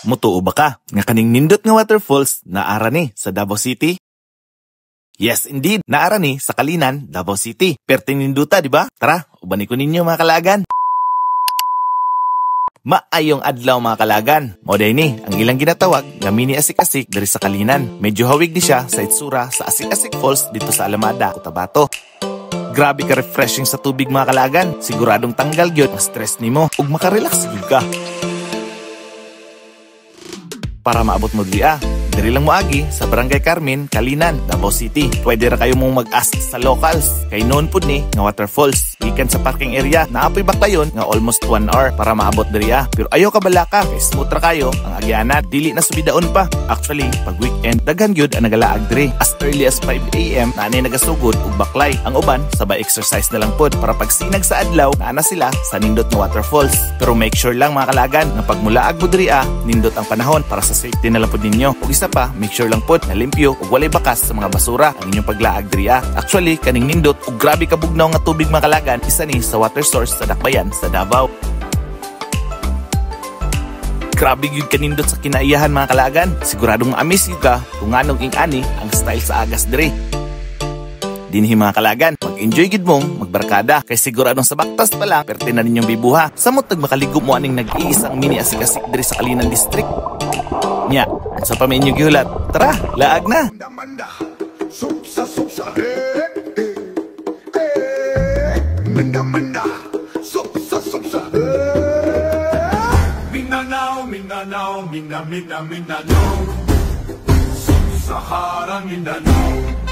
Mutuo ba ka nga kaning nindot nga waterfalls naara ni sa Davao City? Yes, indeed. Naara ni sa Kalinan, Davao City. Perting ninduta, di ba? Tara, ubani ko ninyo mga kalagan. Maayong adlaw mga kalagan. Moday ni, ang ilang ginatawag nga mini asik-asik dari sa Kalinan. Medyo hawig ni siya sa itsura sa Asik-Asik Falls dito sa Alamada, Cotabato. Grabe ka refreshing sa tubig mga kalagan. Siguradong tanggal gyud ang stress nimo ug makarelax gyud ka. Para maabot mo diri lang moagi sa Barangay Carmen, Kalinan, Davao City. Pwede ra kayo mong mag-ask sa locals. Kay noon pud ni nga waterfalls. Gikan sa parking area, naapoy bakayon nga almost 1 hour para maabot diri. Pero ayaw ka balaka, kay smooth ra kayo ang agyanan. Dili na subidaon pa. Actually, pag weekend, daghan gyud ang nagalaag diri. As early as 5 AM, naanay nagasugod ug baklay. Ang uban, sabay exercise na lang pud para pag sinag sa adlaw, naana sila sa nindot nga waterfalls. Pero make sure lang mga kalagan nga pag mulaag mo diri nindot ang panahon para sa safety na lang pud ninyo. Ug isa pa, make sure lang pud na limpyo ug walay bakas sa mga basura ang inyong paglaag diri. Actually, kaning nindot ug grabe kabugnaw nga tubig mga kalagan, isa ni sa water source sa Dakbayan sa Davao. Grabe gyud kanindot sa kinaiyahan mga kalagan. Siguradong ma-amaze ka kung anong ing-ani ang style sa agas diri. Dinhi mga kalagan, mag-enjoy gid mong magbarkada kay siguradong sa baktas pa lang perte na ninyong bibuha. Samot makaligo mo aning nag-iisang mini asik-asik diri sa Kalinan District. Nya, sa pamenyo gihulat. Tara, laag na. Mindanao, Mindanao, Mindanao, Sub-Sahara Mindanao.